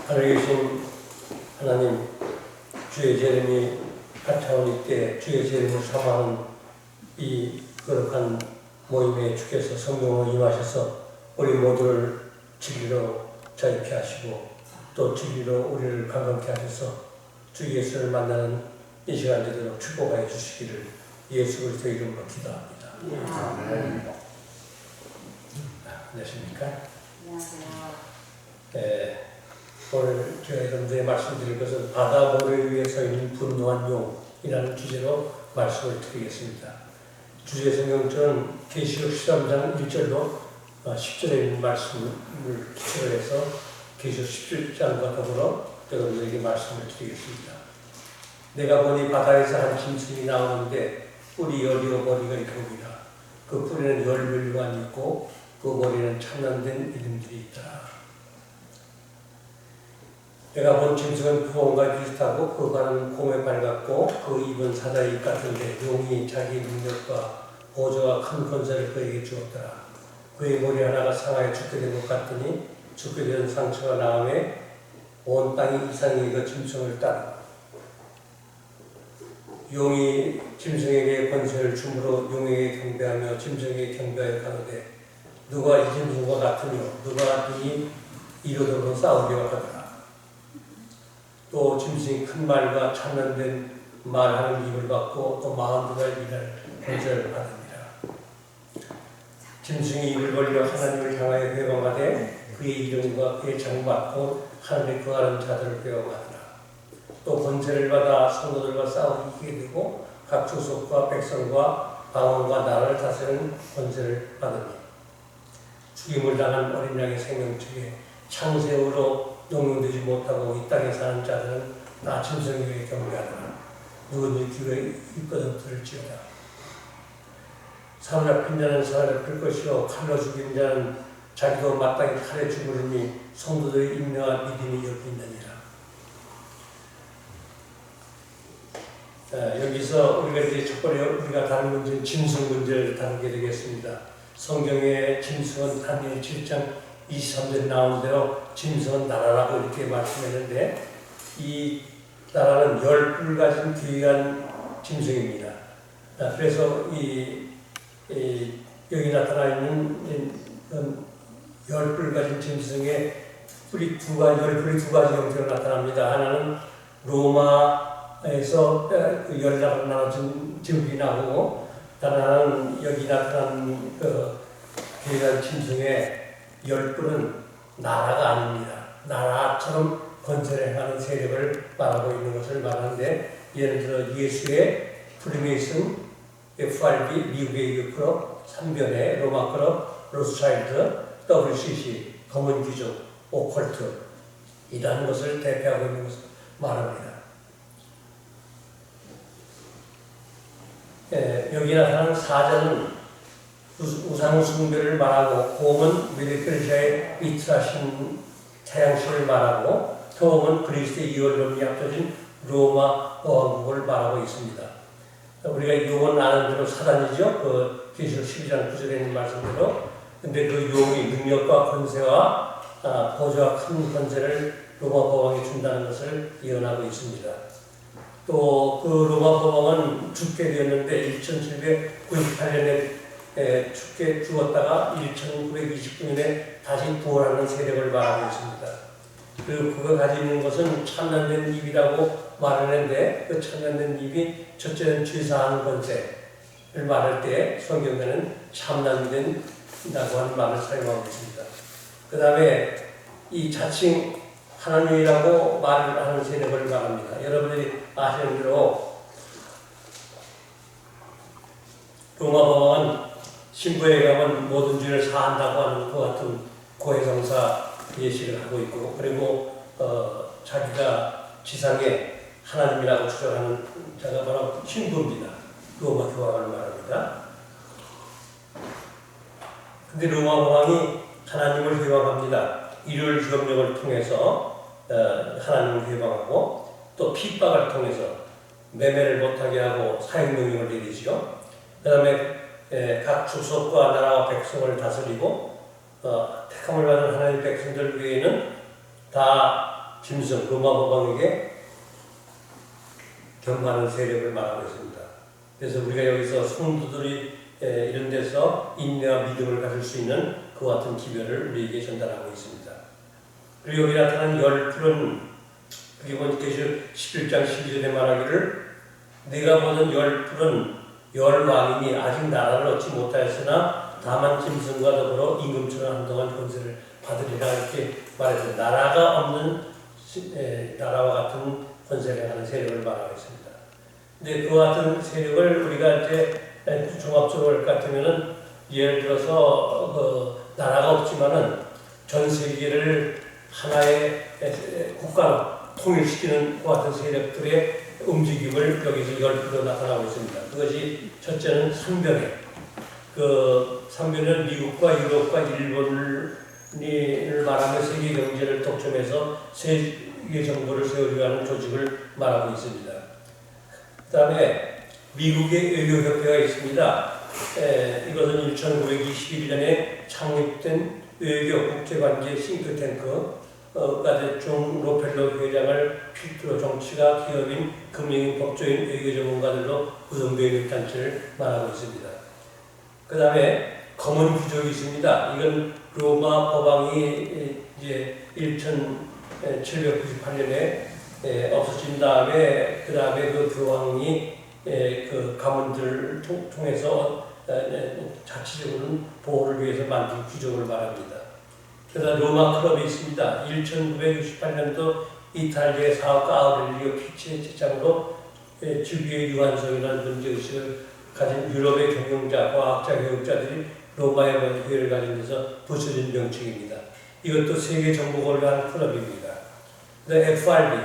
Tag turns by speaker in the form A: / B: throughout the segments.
A: 하늘에 계신 하나님, 주의 재림이 가까우니 때 주의 재림을 사모하는 이 거룩한 모임에 주께서 성령으로 임하셔서 우리 모두를 진리로 자유케 하시고 또 진리로 우리를 감동케 하셔서 주 예수를 만나는 이 시간 되도록 축복하여 주시기를 예수 그리스도 이름으로 기도합니다. 안녕하십니까?
B: 안녕하세요.
A: 오늘 제가 여러분들에게 말씀드릴 것은 바다 모래 위에 서 있는 분노한 용이라는 주제로 말씀을 드리겠습니다. 주제 성경처럼 계시록 13장 1절로 10절에 있는 말씀을 기초로 해서 계시록 17장과 더불어 여러분들에게 말씀을 드리겠습니다. 내가 보니 바다에서 한 짐승이 나오는데 뿔이 열이요 머리가 일곱이라. 그 뿔에는 열 멸류관이 있고 그 머리는 참난된 이름들이 있다. 내가 본 짐승은 부엉과 비슷하고 그 발은 곰에 밝았고 그 입은 사자의 입 같은데 용이 자기 능력과 보조와 큰 권세를 그에게 주었더라. 그의 머리 하나가 상하여 죽게 된 것 같더니 죽게 된 상처가 나음에 온 땅이 이상히 그 짐승을 따라. 용이 짐승에게 권세를 주므로 용에게 경배하며 짐승에게 경배하여 가로되 누가 이 짐승과 같으며 누가 이 이로도로 싸우려 하더라. 또 짐승이 큰 말과 참난된 말하는 입을 받고 또 42달 일할 권세를 받으니라. 짐승이 입을 벌려 하나님을 향하여 회방하되 그의 이름과 그의 장받고 하늘에 거하는 자들을 회방하더라. 또 권세를 받아 성도들과 싸워 이기게 되고 각 족속과 백성과 방언과 나라를 다스리는 권세를 받으니 죽임을 당한 어린 양의 생명책에 창세후로 농용되지 못하고 이 땅에 사는 자들은 다 짐승에게 경배하더라. 누구든지 귀에 입거든 들을지어다. 사로잡힌 자는 사로잡힐 것이요 칼로 죽인 자는 자기도 마땅히 칼에 죽으리니 성도들의 인내와 믿음이 여기 있느니라. 여기서 우리가 이제 첫 번째 우리가 다룬 문제는 짐승 문제를 다루게 되겠습니다. 성경의 짐승은 다니엘 7장 23절에 나온 대로 짐승은 나라라고 이렇게 말씀했는데 이 나라는 10뿔 가진 귀한 짐승입니다. 그래서 여기 나타나 있는 10뿔 가진 짐승의 뿔이 열뿔이 두 가지 형태로 나타납니다. 하나는 로마에서 그 열나라로 나눠진 짐승이 나오고 다른 하나는 여기 나타난 그 귀한 짐승의 10뿔은 나라가 아닙니다. 나라처럼 권세를 행하는 세력을 말하고 있는 것을 말하는데 예를 들어 예수의 프리메이슨, FRB, 미국의 유크롭, 삼변의 로마크롭, 로스차일드, WCC, 검은 귀족, 오컬트 이라는 것을 대표하고 있는 것을 말합니다. 여기 나타나는 사자는 우상 숭배를 말하고 곰은 메데페르시아의 미트라신 태양신을 말하고 토음은 그리스의 이원론이 합쳐진 로마 어항국을 말하고 있습니다. 우리가 용은 아는 대로 사단이죠. 그 계시록 12장 9절에 있는 말씀대로. 근데 그 용이 능력과 권세와 보좌와 큰 권세를 로마 법왕에 준다는 것을 예언하고 있습니다. 또 그 로마 법왕은 죽게 되었는데 1798년에 죽게 죽었다가 1929년에 다시 부활하는 세력을 말하고 있습니다. 그리고 그가 가지고 있는 것은 참난된 입이라고 말하는데 그 참난된 입이 첫째는 죄사하는 권세를 말할 때 성경에는 참난된다고 하는 말을 사용하고 있습니다. 그 다음에 이 자칭 하나님이라고 말을 하는 세력을 말합니다. 여러분들이 아시는 대로 로마 법왕은 신부에 가면 모든 죄를 사한다고 하는 그 같은 고해성사 예시를 하고 있고 그리고 자기가 지상에 하나님이라고 주장하는 자가 바로 신부입니다. 로마 교황을 말합니다. 근데 로마 왕이 하나님을 회방합니다. 일요일 주경력을 통해서 하나님을 회방하고 또 핍박을 통해서 매매를 못하게 하고 사형명령을 내리죠. 그 다음에 각 족속과 나라와 백성을 다스리고 택함을 받은 하나님의 백성들 외에는 다 짐승 로마 법왕에게 경배하는 세력을 말하고 있습니다. 그래서 우리가 여기서 성도들이 이런 데서 인내와 믿음을 가질 수 있는 그와 같은 기별을 우리에게 전달하고 있습니다. 그리고 여기 나타난 열 풀은 그게 보니까 11장 12절에 말하기를 내가 보는 열 풀은 열 왕이니 아직 나라를 얻지 못하였으나 다만 짐승과 더불어 임금처럼 한동안 권세를 받으리라 이렇게 말해서 나라가 없는 나라와 같은 권세를 하는 세력을 말하고 있습니다. 근데 그와 같은 세력을 우리가 이제 종합적으로 할 것 같으면은 예를 들어서 나라가 없지만은 전 세계를 하나의 국가로 통일시키는 그와 같은 세력들의 움직임을 여기서 열프로 나타나고 있습니다. 그것이 첫째는 삼변에 그 삼변은 미국과 유럽과 일본을 말하며 세계 경제를 독점해서 세계 정부를 세우려고 하는 조직을 말하고 있습니다. 그 다음에 미국의 외교협회가 있습니다. 이것은 1921년에 창립된 외교 국제관계 싱크탱크가 대충 로펠러 회장을 필두로 정치가 기업인 금융인 법조인 외교 전문가들로 구성되어 있는 단체를 말하고 있습니다. 그 다음에 검은 귀족이 있습니다. 이건 로마 법왕이 이제 1798년에 없어진 다음에 그 다음에 그 교황이 그 가문들을 통해서 자치적으로는 보호를 위해서 만든 귀족을 말합니다. 그다음 로마 클럽이 있습니다. 1968년도 이탈리아의 사업가 아우렐리오 피치의 제창으로 주비의 유한성이라는 문제의식을 가진 유럽의 경영자, 과학자, 교육자들이 로마의 교회를 가진 데서 부서진 명칭입니다. 이것도 세계 정복을 위한 클럽입니다. 그다음 FRB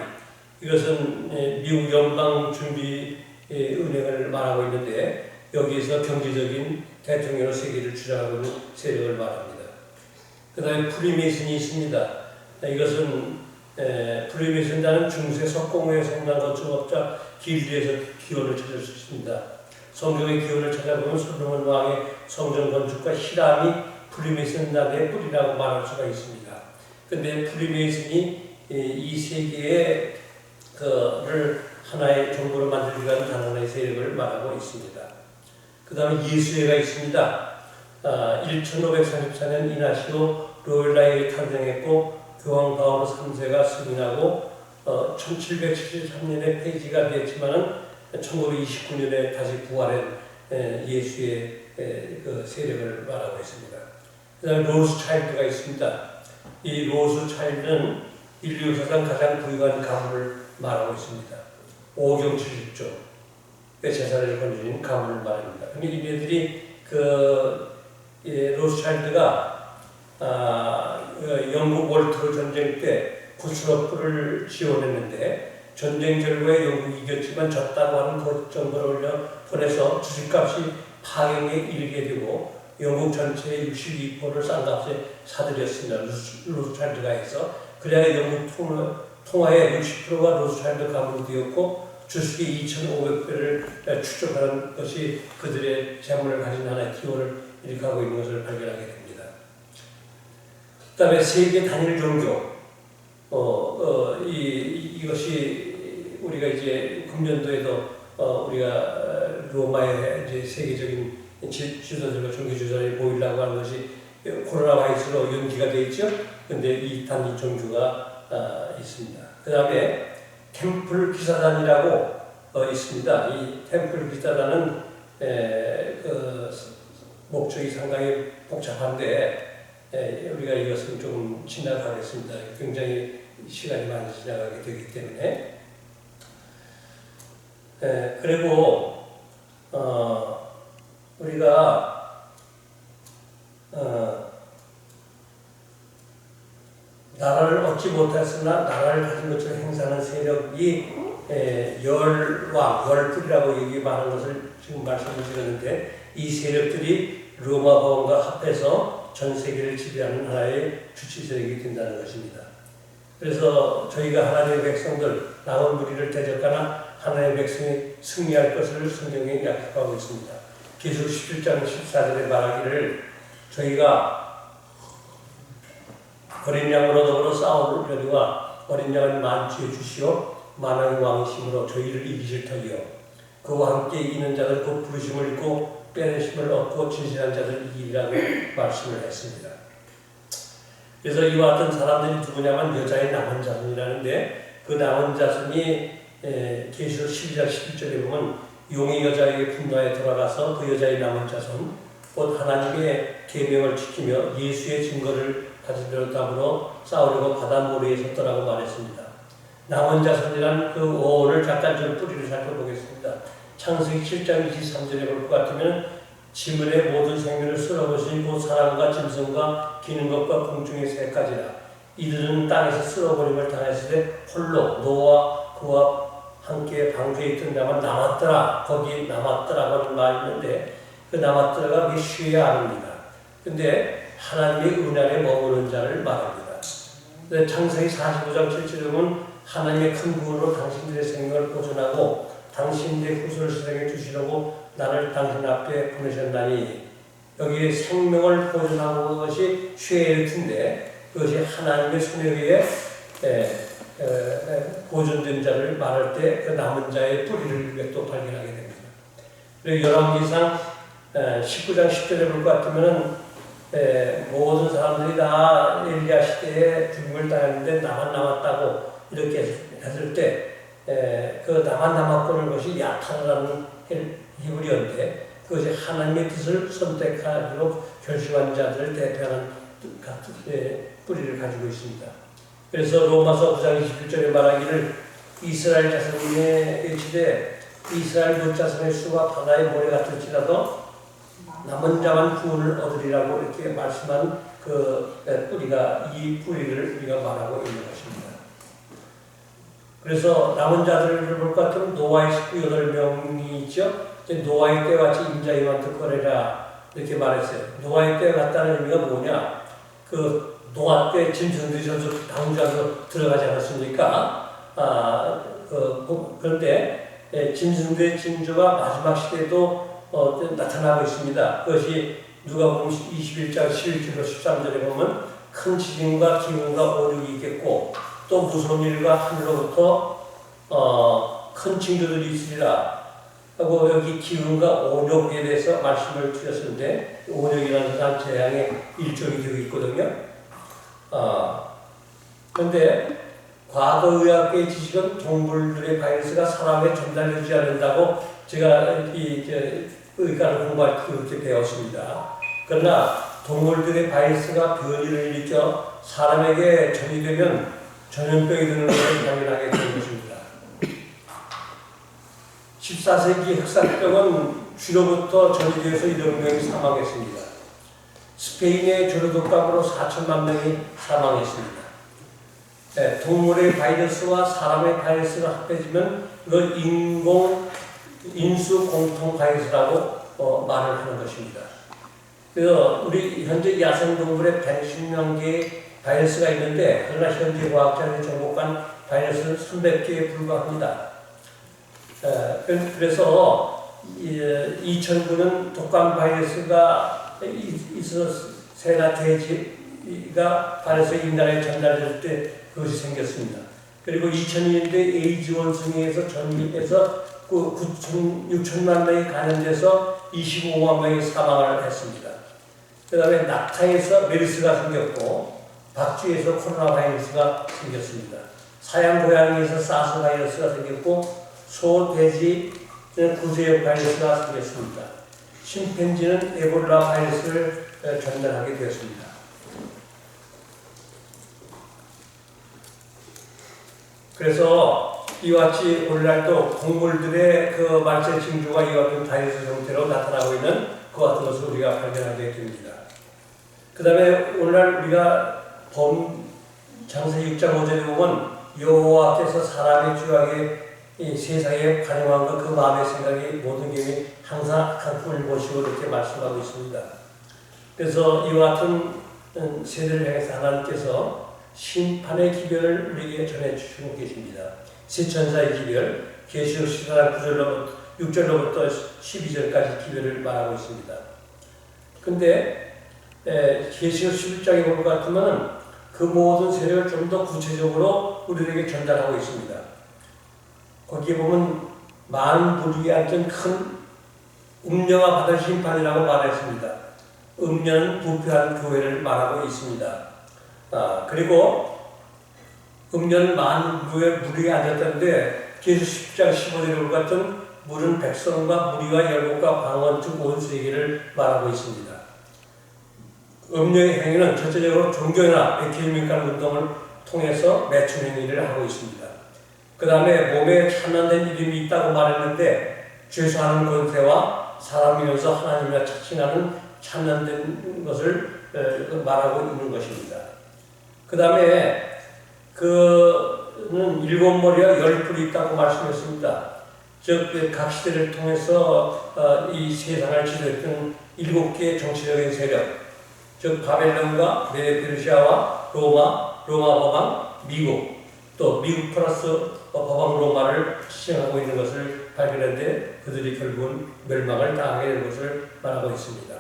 A: 이것은 미국 연방준비은행을 말하고 있는데 여기에서 경제적인 대통령으로 세계를 주장하고 있는 세력을 말합니다. 그 다음에 프리메이슨이 있습니다. 이것은 프리메이슨이라는 중세 석공회 성당 건축업자 길드에서 기원을 찾을 수 있습니다. 성경의 기원을 찾아보면 솔로몬 왕의 성전 건축과 히람이 프리메이슨단의 뿌리라고 말할 수가 있습니다. 그런데 프리메이슨이 이 세계의 그를 하나의 정부로 만들기 위한 하나의 세력을 말하고 있습니다. 그 다음에 예수회가 있습니다. 1534년 이나시오 로엘라에 탄생했고 교황 바오로 3세가 승인하고 1773년에 폐지가 됐지만은 1929년에 다시 부활한 예수의 그 세력을 말하고 있습니다. 그 다음에 로스차일드가 있습니다. 이 로스차일드는 인류 역사상 가장 부유한 가문을 말하고 있습니다. 5경 70조의 재산을 건지는 가문을 말합니다. 근데 이들이 로스차일드가 영국 월트로 전쟁 때 구스로프를 지원했는데 전쟁 결과에 영국이 이겼지만 졌다고 하는 그 정보를 올려 보내서 주식값이 파행에 이르게 되고 영국 전체의 62%를 싼 값에 사들였습니다. 로스차일드가 해서 그래야 영국 통화의 60%가 로스차일드 가문이 되었고 주식의 2,500배를 추적하는 것이 그들의 재물을 가진 하나의 기원을 일으키고 있는 것을 발견하게 됩니다. 그 다음에 세계 단일 종교 이것이 우리가 이제 금년도에도 우리가 로마의 이제 세계적인 지도자들과 종교 지도자들이 모이려고 하는 것이 코로나 바이러스로 연기가 되어 있죠. 그런데 이 단일 종교가 있습니다. 그 다음에 템플 기사단이라고 있습니다. 이 템플 기사단은 그 목적이 상당히 복잡한데 우리가 이것은 좀 지나가겠습니다. 굉장히 시간이 많이 지나가게 되기 때문에 그리고 우리가 나라를 얻지 못했으나 나라를 가진 것처럼 행사하는 세력이 열왕, 열풀이라고 여기 말하는 것을 지금 말씀을 드렸는데 이 세력들이 로마 법원과 합해서 전 세계를 지배하는 하나의 주치 세력이 된다는 것입니다. 그래서 저희가 하나님의 백성들, 남은 무리를 대적하나 하나님의 백성이 승리할 것을 성경에 약속하고 있습니다. 계속 17장 14절에 말하기를 저희가 어린 양으로 더불어 싸우려니와 어린 양을 만주에 주시어 만왕의 왕이심으로 저희를 이기실 터이요 그와 함께 이기는 자들 곧 부르심을 입고 빼내심을 얻고 진실한 자들 이기리라고 말씀을 했습니다. 그래서 이와 같은 사람들이 누구냐면 여자의 남은 자손이라는데 그 남은 자손이 계시록 12장 11절에 보면 용의 여자에게 분노하여 돌아가서 그 여자의 남은 자손 곧 하나님의 계명을 지키며 예수의 증거를 가지려고 싸우려고 바다 모래에 섰더라고 말했습니다. 남은 자손이란 그 어원을 잠깐 좀 뿌리를 살펴보겠습니다. 창세기 7장 23절에 볼 것 같으면 지물의 모든 생명을 쓸어버리신 곧 사람과 짐승과 기는 것과 공중의 새까지라 이들은 땅에서 쓸어버림을 당했을 때 홀로 노아와 그와 함께 방주에 있던 자만 남았더라. 거기 남았더라고 하는 말이 있는데 그 남았더라가 그게 쉬어야 합니다. 근데 하나님의 은혜에 머무는 자를 말합니다. 창세기 45장 7절에 보면 하나님의 큰 구원으로 당신들의 생명을 보존하고 당신들의 후손을 세상에 주시려고 나를 당신 앞에 보내셨나니 여기에 생명을 보존하는 것이 쉐일 텐데 그것이 하나님의 손에 의해 보존된 자를 말할 때 그 남은 자의 뿌리를 또 발견하게 됩니다. 그리고 열왕기상 19장 10절에 볼 것 같으면 모든 사람들이 다 엘리야 시대에 죽음을 당했는데 나만 남았다고 이렇게 했을 때 그 나만 남았고는 것이 야타라는 히브리어인데 그것이 하나님의 뜻을 선택하기로 결심한 자들을 대표하는 뿌리를 가지고 있습니다. 그래서 로마서 9장 21절에 말하기를 이스라엘 자손에 일치되 이스라엘 못 자손의 수가 바다의 모래 같을지라도 남은 자만 구원을 얻으리라고 이렇게 말씀한 그 뿌리가 이 뿌리를 우리가 말하고 있는 것입니다. 그래서 남은 자들을 볼 것 같으면 노아의 식구 8명이 있죠. 노아의 때와 같이 임자이만 듣거래라 이렇게 말했어요. 노아의 때와 같다는 의미가 뭐냐? 그 노아 때 짐승들이 저쪽 방주안으로 들어가지 않았습니까? 그런데 짐승들의 징조가 마지막 시대에도 나타나고 있습니다. 그것이 누가복음 21장 11절로 13절에 보면 큰 지진과 기근과 오륙이 있겠고 또 무서운 일과 하늘로부터 큰 징조들이 있으리라 하고 여기 기근과 오륙에 대해서 말씀을 드렸는데 오륙이라는 것은 재앙의 일종이 되어 있거든요. 그런데 과거 의학계의 지식은 동물들의 바이러스가 사람에 전달되지 않는다고 제가 의과를 공부할 때 그렇게 배웠습니다. 그러나 동물들의 바이러스가 변이를 일으켜 사람에게 전이되면 전염병이 되는 것을 당연하게 되는 것입니다. 14세기 흑사병은 쥐로부터 전이되어서 1억 명이 사망했습니다. 스페인의 조류독감으로 4천만 명이 사망했습니다. 동물의 바이러스와 사람의 바이러스가 합해지면 이걸 인수 공통 바이러스라고 말을 하는 것입니다. 그래서 우리 현재 야생동물의 110만 개의 바이러스가 있는데 그러나 현재 과학자들이 정복한 바이러스는 300개에 불과합니다. 그래서 2009년 독감 바이러스가 있어서 새나 돼지가 바이러스 인간에 전달될 때 그것이 생겼습니다. 그리고 2002년도에 에이즈 원숭이에서 전입해서 6천만 명이 감염돼서 25만 명이 사망을 했습니다. 그 다음에 낙타에서 메르스가 생겼고 박쥐에서 코로나 바이러스가 생겼습니다. 사양 고양이에서 사스 바이러스가 생겼고 소, 돼지는 구세역 바이러스가 생겼습니다. 심팬지는 에볼라 바이러스를 전달하게 되었습니다. 그래서 이와 같이 오늘날도 동물들의 그 말세 징조가 이와 같은 바이러스 형태로 나타나고 있는 그 같은 것을 우리가 발견하게 됩니다. 그 다음에 오늘날 우리가 창세기 6장 5절에 보면 여호와께서 사람의 죄악에 이 세상에 가능한 것 그 마음의 생각이 모든 경이 항상 악한 꿈을 보시고 이렇게 말씀하고 있습니다. 그래서 이와 같은 세대를 향해서 하나님께서 심판의 기별을 우리에게 전해주시고 계십니다. 세천사의 기별, 계시록 14장 6절로부터 12절까지 기별을 말하고 있습니다. 근데 계시록 11장에 볼 것 같으면 그 그 모든 세력을 좀 더 구체적으로 우리에게 전달하고 있습니다. 거기에 보면 많은 불의에 앉은 큰 음녀가 받을 심판이라고 말했습니다. 음녀는 부패한 교회를 말하고 있습니다. 그리고 음녀는 많은 무리에 앉았다는데 계수 10장 15절에 같은 물은 백성과 무리와 열국과 방언 즉 온 세계를 말하고 있습니다. 음녀의 행위는 전체적으로 종교나 에큐메니컬 운동을 통해서 매춘 행위를 하고 있습니다. 그 다음에 몸에 찬란된 이름이 있다고 말했는데 죄수하는 권세와 사람이면서 하나님과 착신하는 찬란된 것을 말하고 있는 것입니다. 그 다음에 그는 7머리와 10뿔이 있다고 말씀했습니다. 즉 각 시대를 통해서 이 세상을 지도했던 7개의 정치적인 세력, 즉 바벨론과 메데페르시아와 로마 법왕, 미국, 또 미국 플러스 법왕 로마를 시행하고 있는 것을 발견했는데 그들이 결국은 멸망을 당하게 된 것을 말하고 있습니다.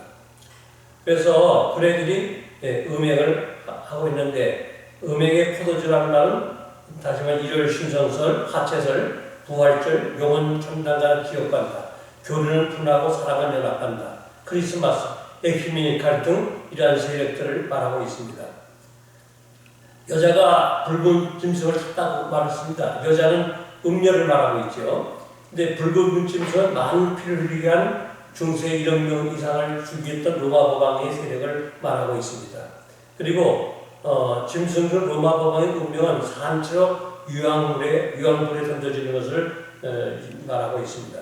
A: 그래서 그네들이 음행을 하고 있는데 음행의 포도주라는 말은 다시 말해 일월 신성설, 하체설, 부활절, 영혼 천당과 지옥 간다. 교류는 분하고 사랑은 연합한다. 크리스마스, 에큐메니칼 등 이러한 세력들을 말하고 있습니다. 여자가 붉은 짐승을 탔다고 말했습니다. 여자는 음녀를 말하고 있죠. 근데 붉은 짐승은 많은 피를 흘리게 한 중세 1억 명 이상을 죽였던 로마 법왕의 세력을 말하고 있습니다. 그리고 짐승 중 로마 법왕의 운명은 산채로 유황불에 던져지는 것을 말하고 있습니다.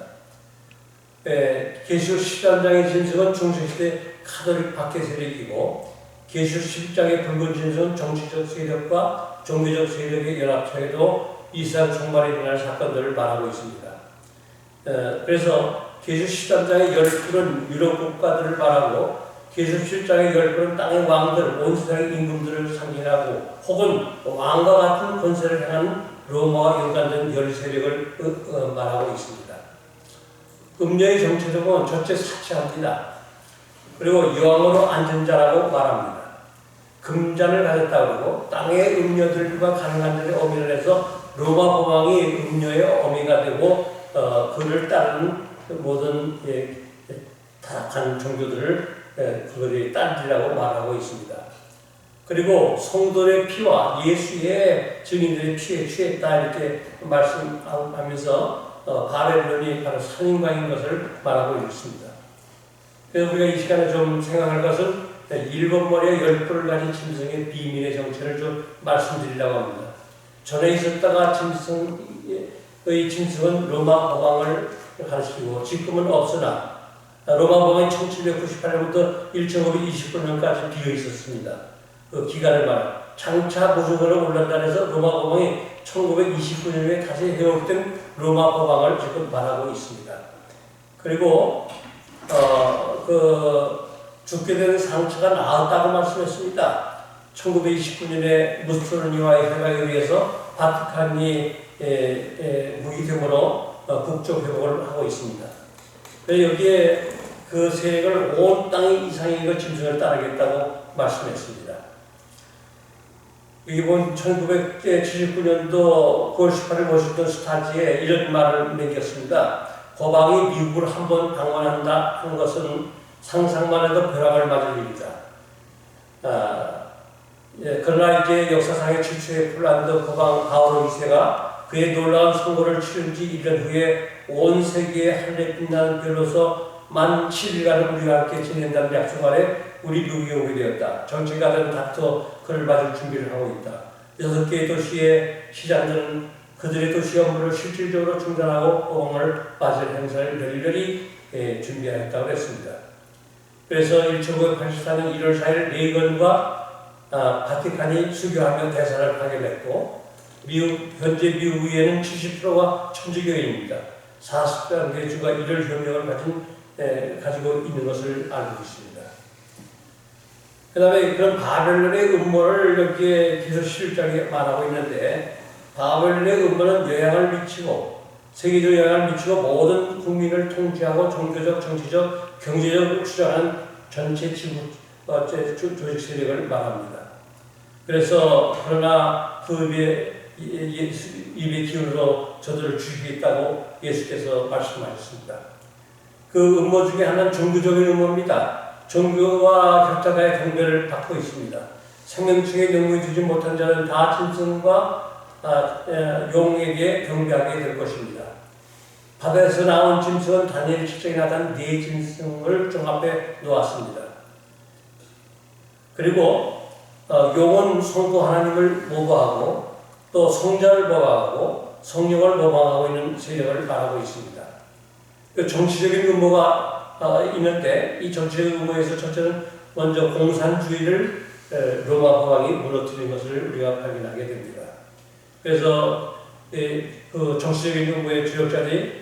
A: 계시록 13장의 짐승은 중세시대 카톨릭 박해 세력이고 계시록 11장의 붉은 짐승은 정치적 세력과 종교적 세력의 연합체로 이스라엘 총괄에 일어날 사건들을 말하고 있습니다. 그래서 계시록 13장의 10뿔은 유럽 국가들을 말하고 계시록 7장의 10뿔은 땅의 왕들, 온 세상의 임금들을 상징하고 혹은 왕과 같은 권세를 행하는 로마와 연관된 열세력을 말하고 있습니다. 음녀의 정체적은 첫째 사치합니다. 그리고 여왕으로 앉은 자라고 말합니다. 금잔을 가졌다고 하고 땅의 음녀들과 가능한 자의 어미를 해서 로마 법왕이 음녀의 어미가 되고 그를 따르는 모든 타락한 종교들을 그들의 딸들이라고 말하고 있습니다. 그리고 성도의 피와 예수의 증인들의 피에 취했다 이렇게 말씀하면서 바벨론이 바로 살인광인 것을 말하고 있습니다. 그래서 우리가 이 시간에 좀 생각할 것은 7머리와 10뿔을 가진 짐승의 비밀의 정체를 좀 말씀드리려고 합니다. 전에 있었다가 짐승은 로마 법왕을 가르치고 지금은 없으나 로마 법왕이 1798년부터 1529년까지 비어 있었습니다. 그 기간을 말합니다. 장차 무중으로 올라간다 해서 로마 법왕이 1929년에 다시 회복된 로마 법왕을 지금 말하고 있습니다. 그리고 죽게 된 상처가 나았다고 말씀했습니다. 1929년에 무솔리니와의 협약에 의해서 바티칸이 무기dem으로 국적 회복을 하고 있습니다. 여기에 그 세력을 온 땅의 이상의 짐승을 따르겠다고 말씀했습니다. 여기 본 1979년도 9월 18일 워싱턴 스타지에 이런 말을 남겼습니다. 법왕이 미국을 한번 방문한다 하는 것은 상상만 해도 벼락을 맞을 일이다. 그러나 이제 역사상의 최초의 폴란드 법왕 바오로 2세가 그의 놀라운 선거를 치른 지 1년 후에 온 세계에 하늘에 빛나는 별로서 만 7일간을 우리와 함께 지낸다는 약속 아래 우리 미국에 오게 되었다. 정치가들은 다투어 그를 맞을 준비를 하고 있다. 6개의 도시의 시장들은 그들의 도시 업무를 실질적으로 중단하고 법왕을 맞을 행사를 열렬히 준비하였다고 했습니다. 그래서 1984년 1월 4일 레이건과 바티칸이 수교하며 대사를 파견했고 현재 미국 의회는 70%가 천주교인입니다. 40개 주가 이를 협력을 가지고 있는 것을 알고 있습니다. 그 다음에 그런 바벨론의 음모를 여기에 계속 11장에 말하고 있는데 바벨론의 음모는 영향을 미치고 세계적 영향을 미치고 모든 국민을 통치하고 종교적, 정치적, 경제적으로 추정하는 전체 지구 조직 세력을 말합니다. 그래서 그러나 그 입의 기운으로 저들을 죽이겠다고 예수께서 말씀하셨습니다. 그 음모 중에 하나는 종교적인 음모입니다. 종교와 격자가의 경배를 받고 있습니다. 생명층에 영웅이 두지 못한 자는 다 짐승과 용에게 경배하게 될 것입니다. 바다에서 나온 짐승은 다니엘 7장에 나타난 네 짐승을 종합해 놓았습니다. 그리고 용은 성부 하나님을 모방하고 또 성자를 모방하고 성령을 모방하고 있는 세력을 말하고 있습니다. 그 정치적인 음모가 있는데 이 정치적인 음모에서 첫째는 먼저 공산주의를 로마 법왕이 무너뜨린 것을 우리가 발견하게 됩니다. 그래서 그 정치적인 음모의 주역자들이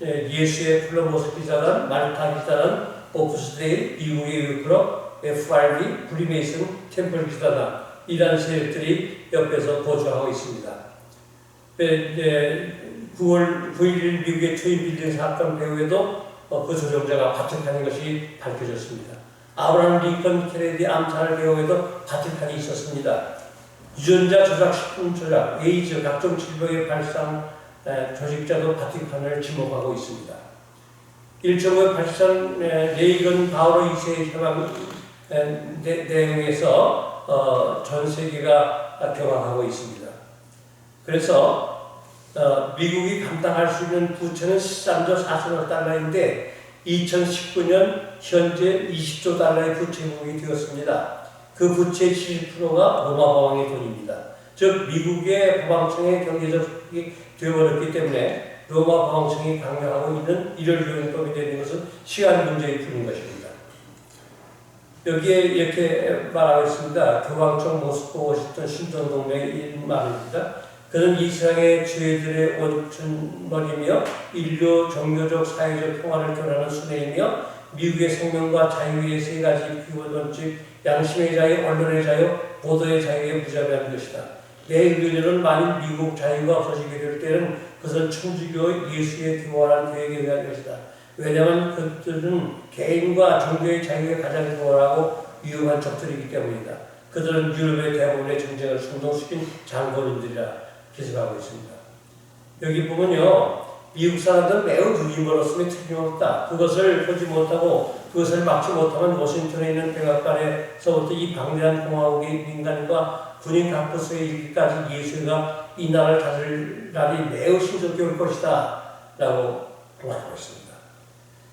A: 예수의 플러모스 기사단, 마르타 기사단, 오프스데이, 미국의 유클럽, FRB, 프리메이슨, 템플 기사단 이라는 세력들이 옆에서 보조하고 있습니다. 9월 9일 미국의 트윈 빌딩 사건 배후에도 그 조종자가 바티칸인 것이 밝혀졌습니다. 아브라함 링컨 케네디 암살 배후에도 바티칸이 있었습니다. 유전자 조작, 식품 조작, 에이즈, 각종 질병의 발상 조직자도 바티칸을 지목하고 있습니다. 1983 레이건 바오로 2세의 협약 내용에서 전 세계가 경악하고 있습니다. 그래서 미국이 감당할 수 있는 부채는 13조 4천억 달러인데 2019년 현재 20조 달러의 부채국이 되었습니다. 그 부채의 70%가 로마 법왕의 돈입니다. 즉 미국의 법왕청의 경제적이 되어버렸기 때문에 로마 법왕청이 강요하고 있는 일월요인법이 되는 것은 시간 문제일 뿐인 것입니다. 여기에 이렇게 말하고 있습니다. 교황청, 모스코, 워싱턴, 신전 동맹의 말입니다. 그는 이 세상의 죄들의 원천머리며 인류 종교적 사회적 평화를 교란하는 순회이며 미국의 생명과 자유의 세 가지 기본 원칙, 양심의 자유, 언론의 자유, 보도의 자유에 무자비한 것이다. 내 의견은 만일 미국 자유가 없어지게 될 때는 그것은 천주교 예수의 교활한 계획에 의한 것이다. 왜냐하면 그들은 개인과 종교의 자유에 가장 교활하고 위험한 적들이기 때문이다. 그들은 유럽의 대부분의 전쟁을 성동시킨 장본인들이라 기술하고 있습니다. 여기 보면요, 미국 사람들은 매우 눈이 멀었으면 틀림없다. 그것을 보지 못하고 그것을 막지 못하면 워싱턴에 있는 백악관에서부터 이 방대한 공화국의 민간과 군인 각부서에 이르기까지 예수가 이 나라를 다스릴 날이 매우 신속히 올 것이다 라고 말하고 있습니다.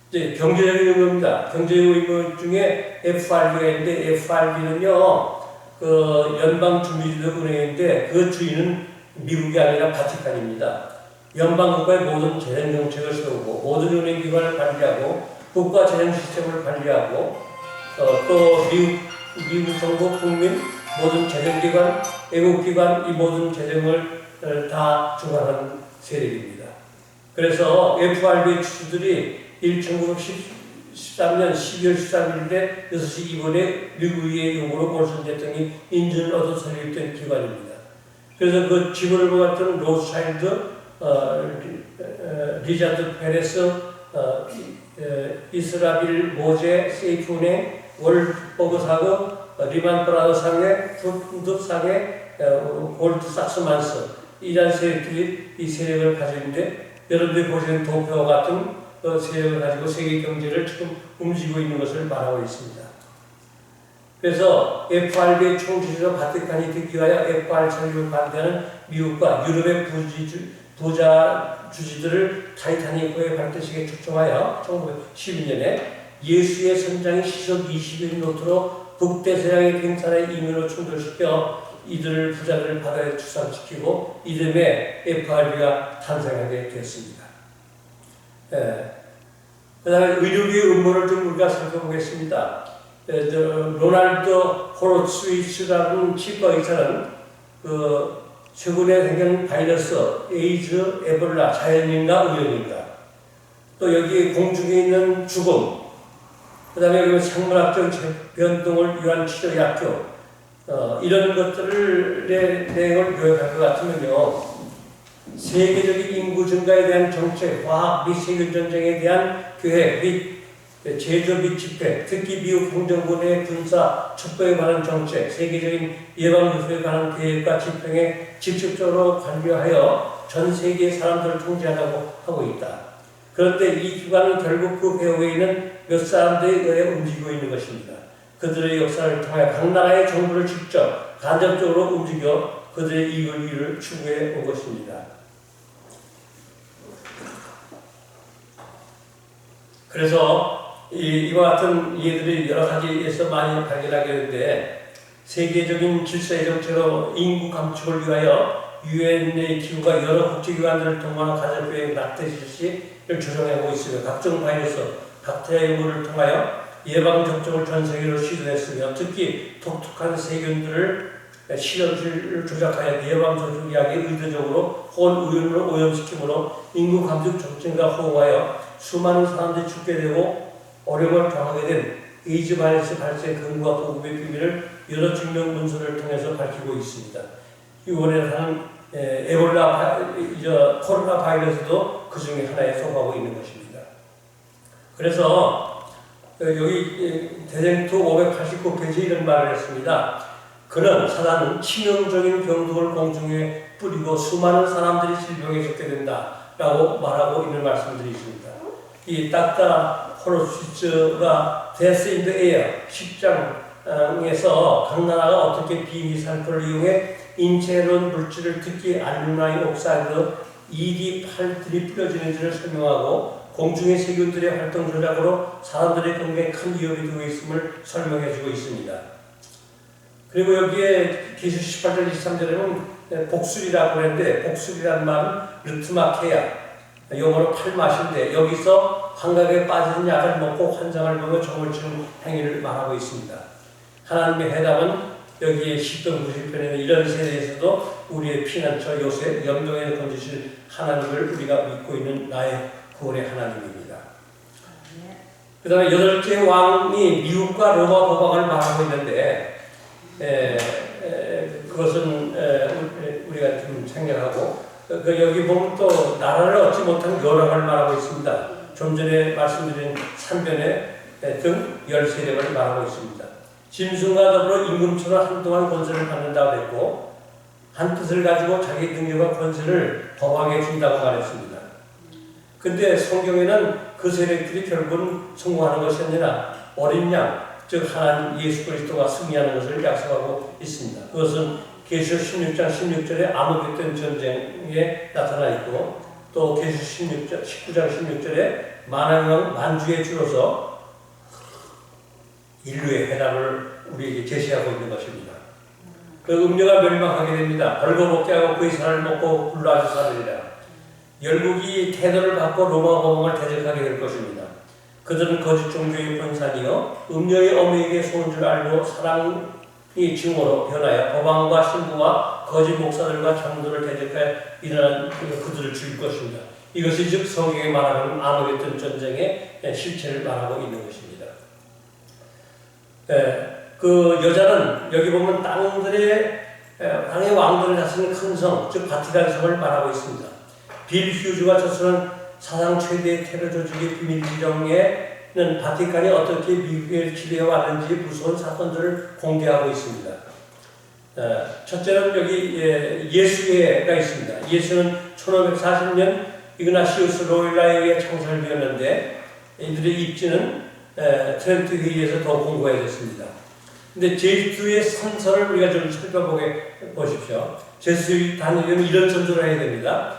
A: 이제 경제적인 의무입니다. 경제적인 의무 중에 FRB가 있는데 FRB는요 그 연방준비제도 은행인데 그 주인은 미국이 아니라 바티칸입니다. 연방국가의 모든 재정 정책을 세우고 모든 은행기관을 관리하고 국가 재정 시스템을 관리하고 또 미국 정부 국민 모든 재정기관, 애국기관 이 모든 재정을 다 주관하는 세력입니다. 그래서 FRB 주주들이 1913년 12월 13일에 6시 2분에 미국의 요구로 몰슨 대통령이 인준을 얻어 설립된 기관입니다. 그래서 그 지분을 보았던 로스차일드, 리자드 페레스, 이스라빌 모제, 세이프은행, 월버그 사고, 리만 브라더 상해, 푸드 상해, 골드삭스만스 이런 세력들이 이 세력을 가지고 있는데 여러분들이 보시는 도표와 같은 세력을 가지고 세계 경제를 지금 움직이고 있는 것을 말하고 있습니다. 그래서 FRB의 총주지로 바티칸이 되기 위하여 FR 설립을 반대하는 미국과 유럽의 부자 주지들을 타이타닉호의 발대식에 초청하여 1912년에 예수의 선장이 시속 20일 노트로 북대서양의 갱산의 이면으로 충돌시켜 이들을 부자들을 바다에 추상시키고 이듬해 FRB가 탄생하게 됐습니다. 그 다음에 의료계의 음모를 좀 우리가 살펴보겠습니다. 로날드 호로츠위츠라는 치과 의사는 최근에 생긴 바이러스, 에이즈, 에볼라, 자연인가 우연인가, 또 여기 공중에 있는 죽음, 그 다음에 생물학적 변동을 위한 치료 약효, 이런 것들의 내용을 요약할 것 같으면요, 세계적인 인구 증가에 대한 정책, 과학 및 세계 전쟁에 대한 계획 및 제조 및 집회, 특히 미국 행정부 내 군사 첩보에 관한 정책, 세계적인 예방주사에 관한 계획과 집행에 직접적으로 관여하여 전 세계의 사람들을 통제하려고 하고 있다. 그런데 이 기관은 결국 그 배후에 있는 몇 사람들에 의해 움직이고 있는 것입니다. 그들의 역사를 통해 각 나라의 정부를 직접 간접적으로 움직여 그들의 이익을 추구해 온 것입니다. 그래서 이와 같은 예들이 여러 가지에서 많이 발견하게 되는데, 세계적인 질서의 정체로 인구 감축을 위하여 유엔의 기구가 여러 국제기관들을 통한 가정교육 낙태 실시를 조정하고 있으며, 각종 바이러스, 박테리아를 통하여 예방접종을 전 세계로 시도했으며, 특히 독특한 세균들을 실험실을 조작하여 예방접종 약에 의도적으로 혹은 우연으로 오염시킴으로 인구 감축 정책과 호응하여 수많은 사람들이 죽게 되고 어려움을 당하게 된 에이즈 바이러스 발생 근거와 보급의 비밀을 여러 증명 문서를 통해서 밝히고 있습니다. 이번에 하는 코로나 바이러스도 그 중에 하나에 속하고 있는 것입니다. 그래서 여기 대쟁투 589페이지에 이런 말을 했습니다. 그는 사단은 치명적인 병毒을 공중에 뿌리고 수많은 사람들이 질병에 죽게 된다 라고 말하고 있는 말씀들이 있습니다. 이 닥터 호로스가 Death in the Air 10장에서 각 나라가 어떻게 비미사일을 이용해 인체론 물질을, 특히 알루미늄 옥사이드 ED8들이 뿌려지는지를 설명하고 공중의 세균들의 활동 조작으로 사람들의 건강에 큰 위협이 되고 있음을 설명해주고 있습니다. 그리고 여기에 계시 18절 23절에는 복술이라고 하는데, 복술이라는 말은 르트마케야, 영어로 팔맛인데, 여기서 환각에 빠지는 약을 먹고 환장을 보며 점을 치는 행위를 말하고 있습니다. 하나님의 해답은 여기에 10편 90편에는 이런 세대에서도 우리의 피난처 요새 염동에 건지실 하나님을 우리가 믿고 있는 나의 구원의 하나님입니다. 그 다음에 8째 왕이 미국과 로마 법왕을 말하고 있는데, 그것은 우리가 좀 생략하고, 여기 보면 또 나라를 얻지 못한 요랑을 말하고 있습니다. 좀 전에 말씀드린 3변의 등 13력을 말하고 있습니다. 짐승과 더불어 임금처럼 한동안 권세를 받는다고 했고, 한 뜻을 가지고 자기 능력과 권세를 법왕에 준다고 말했습니다. 근데 성경에는 그 세력들이 결국은 성공하는 것이 아니라 어린 양, 즉 하나님 예수 그리스도가 승리하는 것을 약속하고 있습니다. 그것은 계시록 16장 16절에 아무것된 전쟁에 나타나 있고, 또 계시록 19장 16절에 만왕왕 만주의 주로서 인류의 해답을 우리에게 제시하고 있는 것입니다. 그 음녀가 멸망하게 됩니다. 벌거벗게 하고 그의 살을 먹고 불로 아주 살으리라. 열국이 태도를 받고 로마 법왕을 대적하게 될 것입니다. 그들은 거짓 종교의 본산이요 음녀의 어미에게 속은 줄 알고 사랑이 증오로 변하여 법왕과 신부와 거짓 목사들과 장로를 대적하여 일어난 그들을 죽일 것입니다. 이것이 즉 성경에 말하는 아무것던 전쟁의 실체를 말하고 있는 것입니다. 그 여자는 여기 보면 땅의 왕들을 다스리는 큰 성, 즉 바티칸 성을 말하고 있습니다. 빌 휴즈가 저서는 사상 최대의 테러 조직의 비밀 지령에는 바티칸이 어떻게 미국에 지배해 왔는지 무서운 사건들을 공개하고 있습니다. 첫째는 여기 예수회가 있습니다. 예수는 1540년 이그나시우스 로일라에 의해 창설되었는데, 이들의 입지는 트렌트 회의에서 더 공고해졌습니다. 근데 제수의 선서를 우리가 좀 살펴보게 보십시오. 제수의 단위는 이런 전도를 해야 됩니다.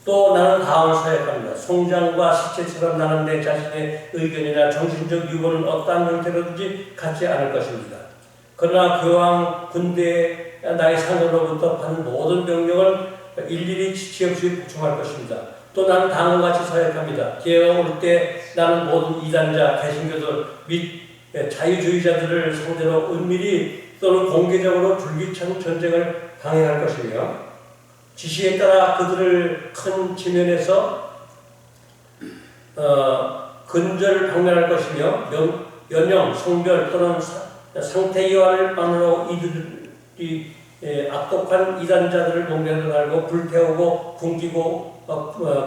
A: 또 나는 다음을 사역합니다. 송장과 시체처럼 나는 내 자신의 의견이나 정신적 유보는 어떠한 형태로든지 갖지 않을 것입니다. 그러나 교황, 군대, 나의 상으로부터 받는 모든 명령을 일일이 지체 없이 복종할 것입니다. 또 나는 다음과 같이 사역합니다. 기회가 올 때 나는 모든 이단자, 개신교들 및 자유주의자들을 상대로 은밀히 또는 공개적으로 불기창 전쟁을 강행할 것이며, 지시에 따라 그들을 큰 지면에서 근절을 방면할 것이며, 연령, 성별 또는 상태 이완을 만으로 이들이 악독한 이단자들을 농대로 달고 불태우고 굶기고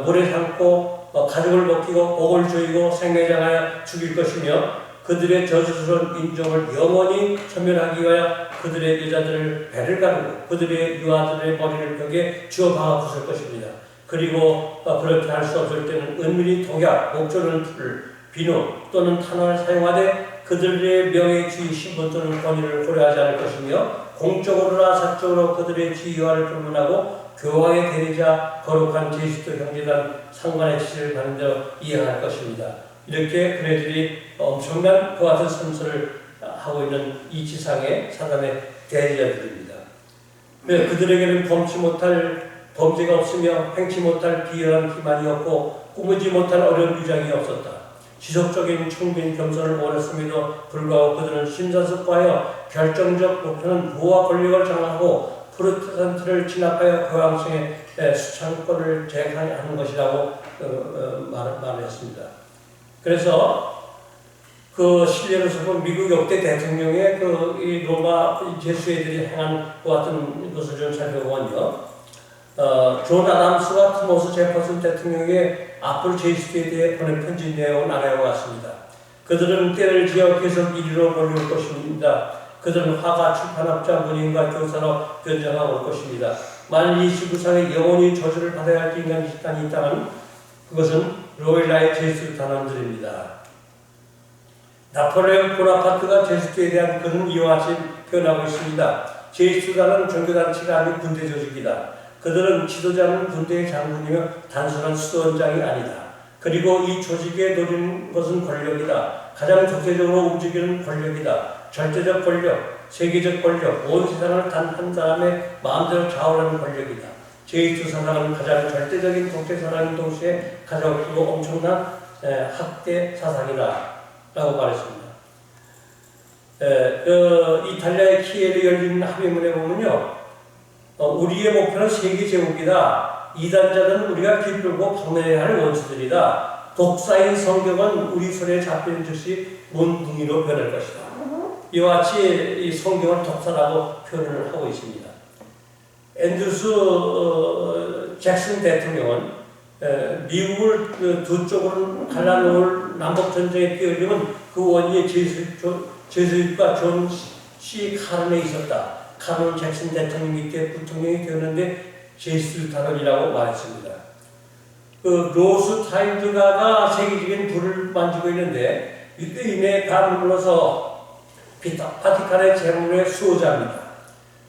A: 물에 삶고 가족을 먹이고 옥을 조이고 생매장하여 죽일 것이며 그들의 저주스러운 인종을 영원히 소멸하기 위하여 그들의 여자들을 배를 가르고 그들의 유아들의 머리를 벽에 쥐어 박아 부술 것입니다. 그리고 그렇게 할 수 없을 때는 은밀히 독약, 목조는 풀, 비누 또는 탄환을 사용하되 그들의 명예, 지위, 신분 또는 권위를 고려하지 않을 것이며 공적으로나 사적으로 그들의 지위와를 불문하고 교황의 대리자 거룩한 제수도 형제단 상관의 지시를 받는 대로 이행할 것입니다. 이렇게 그네들이 엄청난 그와 같은 선서를 하고 있는 이 지상의 사단의 대리자들입니다. 그들에게는 범치 못할 범죄가 없으며 행치 못할 비열한 기만이 없고 꾸미지 못할 어려운 유장이 없었다. 지속적인 충빈 겸손을 원했음에도 불구하고 그들은 심사숙고하여 결정적 목표는 부와 권력을 장악하고 프로테스탄트를 진압하여 교황청의 수창권을 제한하는 것이라고 말했습니다. 그래서 그 실례로서 본 미국 역대 대통령의 이 로마 제수애들이 행한 것 같은 것을 좀 살펴보면요. 존 아담스와 토머스 제퍼슨 대통령의 앞으로 제수에 대해 보낸 편지 내용은 아래와 같습니다. 그들은 때를 지어 계속 이리로 몰려올 것입니다. 그들은 화가 출판업자, 문인과 교사로 변장하고 올 것입니다. 만일 이 지구상에 영원히 저주를 받아야 할 인간 집단이 있다면 그것은 로일라의 제수 단원들입니다. 나폴레옹 보나파트가 제수교에 대한 글은 이와 같이 표현하고 있습니다. 제수단은 종교단체가 아닌 군대 조직이다. 그들은 지도자는 군대의 장군이며 단순한 수도원장이 아니다. 그리고 이 조직에 노리는 것은 권력이다. 가장 독재적으로 움직이는 권력이다. 절대적 권력, 세계적 권력, 온 세상을 단 한 사람의 마음대로 좌우하는 권력이다. 제이투 사상은 가장 절대적인 독재 사상인 동시에 가장 크고 엄청난 학대 사상이다 라고 말했습니다. 이탈리아의 키예르 열린 합의문에 보면요, 우리의 목표는 세계 제국이다. 이단자들은 우리가 기쁘고 방해해야 할 원수들이다. 독사인 성경은 우리 손에 잡히는 즉시 몬둥이로 변할 것이다. 이와 같이 이 성경을 독사라고 표현을 하고 있습니다. 앤드루스 잭슨 대통령은 미국을 두 쪽으로 갈라놓을 남북전쟁에 뛰어들면 그 원인이 제수입과 존 C. 카른에 있었다. 카른 잭슨 대통령이 때 부통령이 되었는데 제수 단원이라고 말했습니다. 그 로스 타임즈가 세계적인 부를 만지고 있는데 이때 이내 가물러서 바티칸의 재물의 수호자입니다.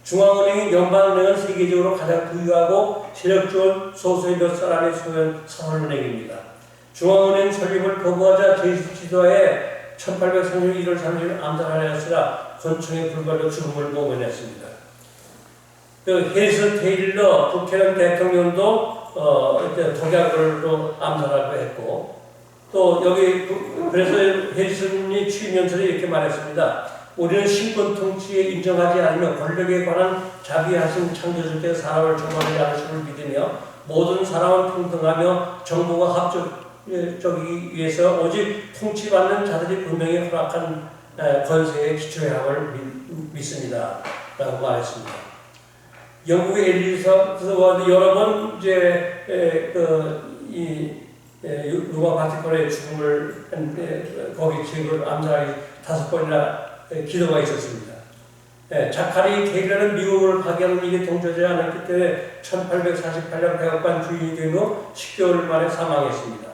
A: 중앙은행인 연방은행은 세계적으로 가장 부유하고 세력 좋은 소수의 몇 사람의 소유한 사설은행입니다. 중앙은행 설립을 거부하자 제수 지도하에 1830년 1월 30일 암살하였으나 권총에 불발로 죽음을 모면했습니다. 헬스 테일러 부캐넌 대통령도 독약으로 암살하기로 했고, 또 여기 그래서 헬슨이 취임연설에 이렇게 말했습니다. 우리는 신권 통치에 인정하지 않으며 권력에 관한 자비하신 창조주께서 사람을 정말하지 않으심을 믿으며 모든 사람은 평등하며 정부가 합적이기 위해서 오직 통치받는 자들이 분명히 허락한 권세에 기초해야 함을 믿습니다. 라고 말했습니다. 영국의 엘리자베스 워드 여러 번 로마 바티칸의 죽음을 거기 지역을 암살하기 5번이나 기도가 있었습니다. 자카리 테일러는 미국을 파괴하는 일이 동조되지 않았기 때문에 1848년 백악관 주인이 된 후 10개월 만에 사망했습니다.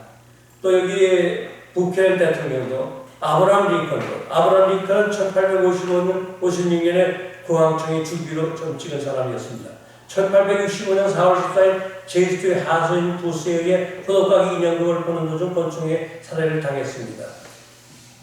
A: 또 여기에 부캐넌 대통령도 아브라함 링컨은 1855년 56년에 교황청이 주기로 좀 찍은 사람이었습니다. 1865년 4월 14일 제주도의 하수인 부스에 의해 포도가게 인형극을 보는 도중 권총에 살해를 당했습니다.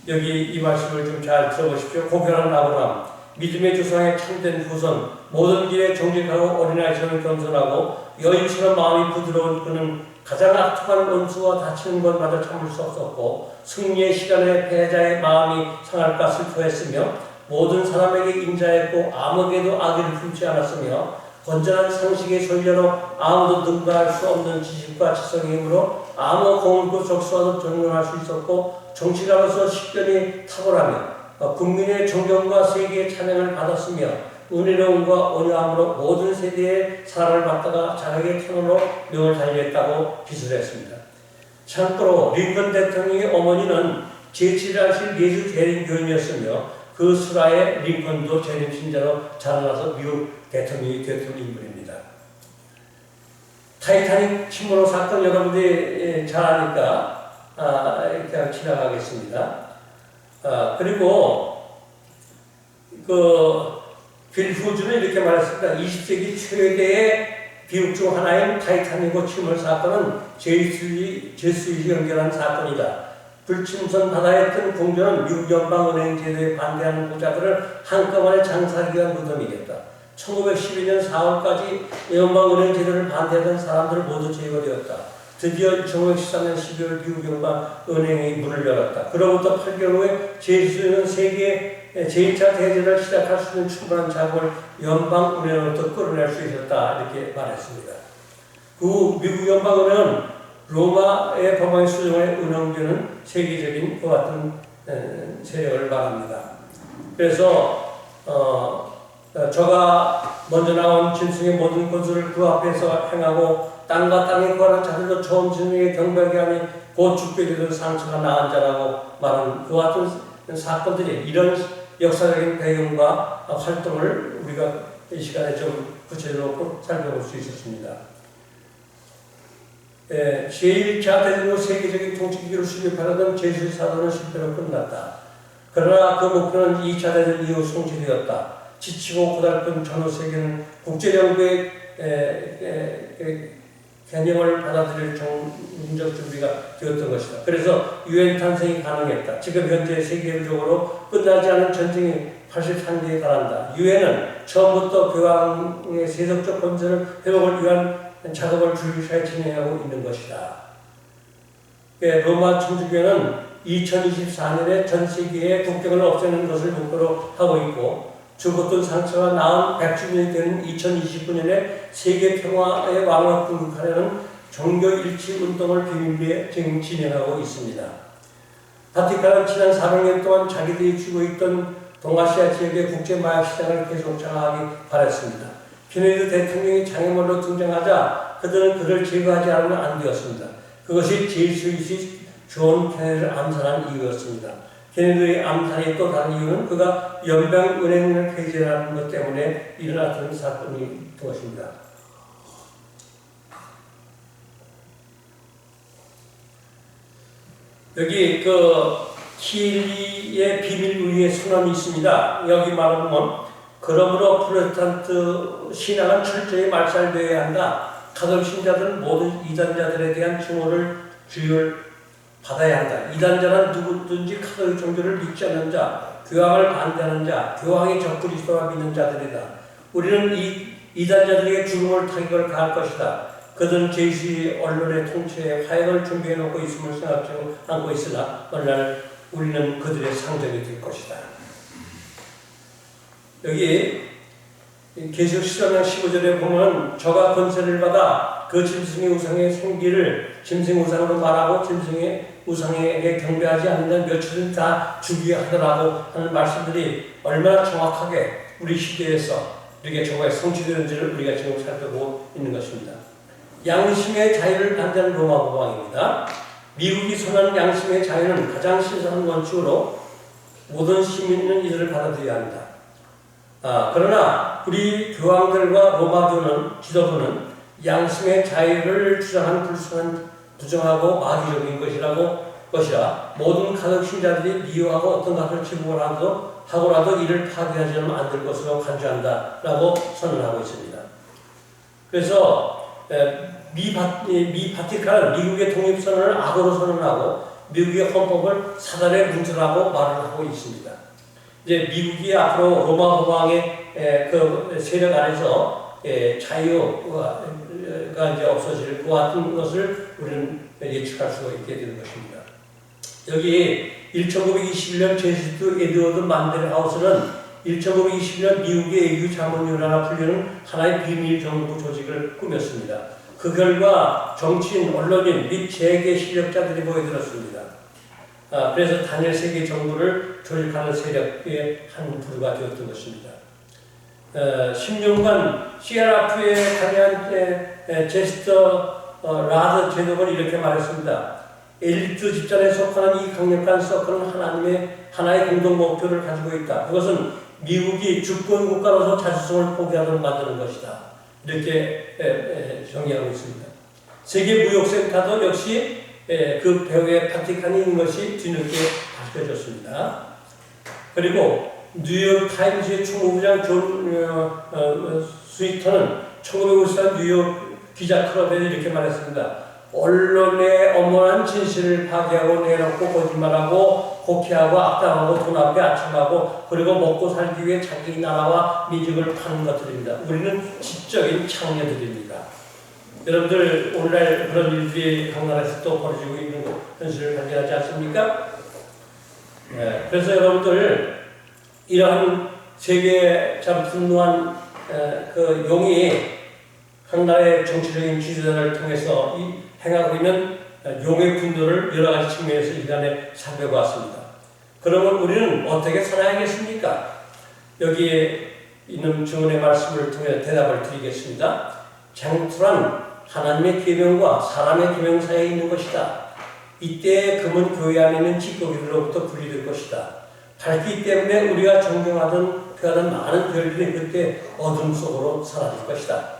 A: 여기 이 말씀을 좀 잘 들어보십시오. 고결한 아브라함, 믿음의 조상의 참된 후손, 모든 길에 정직하고 어린아이처럼 겸손하고 여인처럼 마음이 부드러운 그는 가장 악독한 원수와 다치는 것마저 참을 수 없었고 승리의 시간에 패자의 마음이 상할까 슬퍼했으며 모든 사람에게 인자했고 아무에게도 악의를 품지 않았으며 건전한 상식의 소유자로 아무도 능가할 수 없는 지식과 지성의 힘으로 아무 공을고 적수와도 정론할 수 있었고 정치가로서 식견이 탁월하며 국민의 존경과 세계의 찬양을 받았으며 은혜로움과 온유함으로 모든 세대의 사랑을 받다가 자격의 터널로 명을 달리했다고 기술했습니다. 참고로 링컨 대통령의 어머니는 제7야실 예수 재림교인이었으며 그 수라에 링컨도 재림 신자로 자라나서 미국 대통령이 되었던 인물입니다. 타이타닉 침몰 사건 여러분들이 잘 아니까 그냥 지나가겠습니다. 그리고 빌 후즈는 이렇게 말했습니다. 20세기 최대의 비극 중 하나인 타이타닉 침몰 사건은 제수에 연결한 사건이다. 불침선 바다에 뜬 궁전은 미국 연방은행 제도에 반대하는 부자들을 한꺼번에 장사하기 위한 무덤이겠다. 1912년 4월까지 연방은행 제도를 반대하던 사람들 모두 제거되었다. 드디어 1913년 12월 미국 연방은행이 문을 열었다. 그로부터 8개월 후에 제수는 세계 제1차 대전을 시작할 수 있는 충분한 자금을 연방은행으로부터 끌어낼 수 있었다. 이렇게 말했습니다. 그 후 미국 연방은행은 로마의 법왕 수령에 운영되는 세계적인 그 같은 세력을 말합니다. 그래서 저가 먼저 나온 짐승의 모든 것을 그 앞에서 행하고 땅과 땅에 구하는 자들도 처음 짐승에게 경배하게 하니 곧 죽게 되던 상처가 나은 자라고 말하는 그 같은 사건들이 이런 역사적인 배경과 활동을 우리가 이 시간에 좀 구체적으로 살펴볼 수 있었습니다. 제1차 대전으로 세계적인 통치기를 수립하려던 제수의 사도는 실패로 끝났다. 그러나 그 목표는 2차 대전 이후 성취되었다. 지치고 고달픈 전후 세계는 국제정부의 개념을 받아들일 정문적 준비가 되었던 것이다. 그래서 유엔 탄생이 가능했다. 지금 현재 세계적으로 끝나지 않은 전쟁이 83개에 달한다. 유엔은 처음부터 교황의 세속적 권세를 회복을 위한 작업을 줄기차게 진행하고 있는 것이다. 로마 천주교는 2024년에 전 세계의 국경을 없애는 것을 목표로 하고 있고 죽었던 상처가 나은 100주년이 되는 2029년에 세계 평화의 왕을 구축하려는 종교 일치 운동을 비밀리에 지금 진행하고 있습니다. 바티칸은 지난 400년 동안 자기들이 쥐고 있던 동아시아 지역의 국제 마약 시장을 계속 장악하기 바랐습니다. 케네디 대통령이 장애물로 등장하자 그들은 그를 제거하지 않으면 안 되었습니다. 그것이 제수이시 존 케네디를 암살한 이유였습니다. 케네디의 암살의 또 다른 이유는 그가 연방은행을 폐지하는 것 때문에 일어났던 사건이 것입니다. 여기 키리의 비밀우리의 선언이 있습니다. 여기 말하면 그러므로 프로테스탄트 신앙은 철저히 말살되어야 한다. 가톨릭 신자들은 모든 이단자들에 대한 증오를 주의를 받아야 한다. 이단자는 누구든지 가톨릭 종교를 믿지 않는 자, 교황을 반대하는 자, 교황이 적그리스도라 믿는 자들이다. 우리는 이 이단자들에게 죽음을 타격을 가할 것이다. 그들은 제수의 언론의 통치에 화약을 준비해 놓고 있음을 생각지 않고 있으나 어느 날 우리는 그들의 상정이 될 것이다. 여기 계시록 13장 15절에 보면 저가 권세를 받아 그 짐승의 우상의 생기를 짐승의 우상으로 말하고 짐승의 우상에게 경배하지 않는 며칠은 다 죽이게 하더라고 하는 말씀들이 얼마나 정확하게 우리 시대에서 이렇게 정말 성취되는지를 우리가 지금 살펴보고 있는 것입니다. 양심의 자유를 반대하는 로마 법왕입니다. 미국이 선언하는 양심의 자유는 가장 신선한 원칙으로 모든 시민은 이들을 받아들여야 합니다. 그러나 우리 교황들과 로마교는 지도부는 양심의 자유를 주장하는 부정하고 마귀적인 것이라 모든 가톨릭 신자들이 미워하고 어떤 것을 지목을 하고라도 이를 파괴하지 않으면 안 될 것으로 간주한다라고 선언하고 있습니다. 그래서 미 바티칸은 미국의 독립선언을 악으로 선언하고 미국의 헌법을 사단의 문제라고 말을 하고 있습니다. 이제 미국이 앞으로 로마 법왕의 그 세력 안에서 자유가 이제 없어질 것 같은 것을 우리는 예측할 수가 있게 되는 것입니다. 여기 1921년 제수도 에드워드 만델 하우스는 1920년 미국의 EU 자문위원회라 불리는 하나의 비밀 정부 조직을 꾸몄습니다. 그 결과 정치인, 언론인 및 재계 실력자들이 모여들었습니다. 그래서 단일 세계 정부를 조직하는 세력의 한 부류가 되었던 것입니다. 10년간 CRF에 관여한 제스터 라드 제독은 이렇게 말했습니다. 엘리트 집단에 속하는 이 강력한 서클은 하나님의 하나의 공동 목표를 가지고 있다. 그것은 미국이 주권 국가로서 자주성을 포기하도록 만드는 것이다. 이렇게 정의하고 있습니다. 세계 무역센터도 역시 그 배후에 바티칸이 있는 것이 뒤늦게 밝혀졌습니다. 그리고 뉴욕 타임즈의 총무부장 존 스위터는 1954년 뉴욕 기자 클럽에 이렇게 말했습니다. 언론의 엄연한 진실을 파괴하고 내놓고 거짓말하고 곡해하고 악당하고 돈 앞에 아첨하고 그리고 먹고 살기 위해 자기 나라와 민족을 파는 것들입니다. 우리는 지적인 창녀들입니다. 여러분들 오늘날 그런 일들이 강나라에서 또 벌어지고 있는 현실을 발견하지 않습니까? 그래서 여러분들 이러한 세계에 참 분노한 그 용이 각 나라의 정치적인 지도자를 통해서 행하고 있는 용의 분노를 여러 가지 측면에서 이 시간에 살펴봤습니다. 그러면 우리는 어떻게 살아야겠습니까? 여기에 있는 증언의 말씀을 통해 대답을 드리겠습니다. 장투란 하나님의 계명과 사람의 계명 사이에 있는 것이다. 이때의 금은 교회 안에 있는 찌꺼기들로부터 분리될 것이다. 밝기 때문에 우리가 존경하던 표하는 많은 별들이 그때 어둠 속으로 사라질 것이다.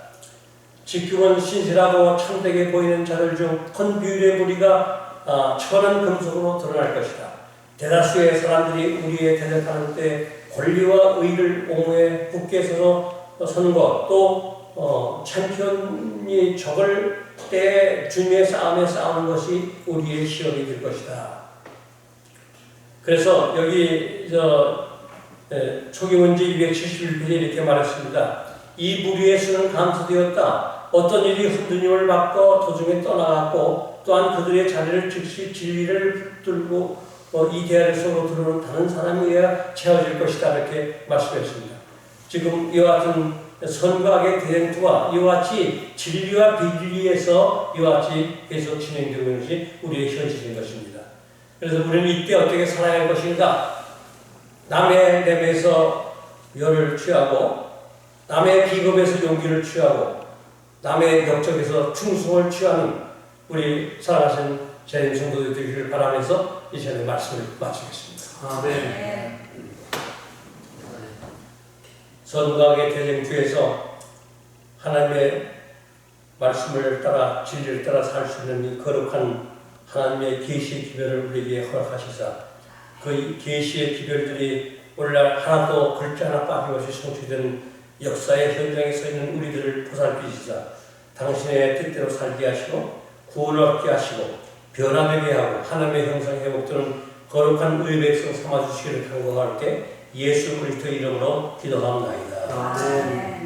A: 지금은 신실하고 참되게 보이는 자들 중 큰 비율의 무리가 천한 금속으로 드러날 것이다. 대다수의 사람들이 우리의 대적하는 때 권리와 의를 옹호해 굳게 서는 것, 또 챔피언이 적을 때 주님의 싸움에 싸우는 것이 우리의 시험이 될 것이다. 그래서 여기 초기 문제 271페이지에 이렇게 말했습니다. 이 무리의 수는 감소되었다. 어떤 일이 흔들림을 받고 도중에 떠나갔고 또한 그들의 자리를 즉시 진리를 붙들고 이 대화를 속으로 들어오는 다른 사람에 의해 채워질 것이다. 이렇게 말씀했습니다. 지금 이와 같은 선과 악의 대쟁투와 이와 같이 진리와 비진리에서 이와 같이 계속 진행되는 것이 우리의 현실인 것입니다. 그래서 우리는 이때 어떻게 살아야 할 것인가? 남의 lem에서 열을 취하고 남의 비겁에서 용기를 취하고 남의 역적에서 충성을 취하는 우리 사랑하신 재림 성도들 되기를 바라면서 이 시간에 말씀을 마치겠습니다.
B: 아멘.
A: 선과악의 대쟁투에서 하나님의 말씀을 따라 진리를 따라 살 수 있는 이 거룩한 하나님의 계시의 기별을 우리에게 허락하시사 그 계시의 기별들이 오늘날 하나도 글자 하나 빠짐없이 성취되는 역사의 현장에 서 있는 우리들을 보살피시사 당신의 뜻대로 살게 하시고 구원을 얻게 하시고 변화되게 하고 하나님의 형상에 회복되는 거룩한 의의 백성 삼아주시기를 간구할 때 예수 그리스도의 이름으로 기도합니다.
B: 아멘.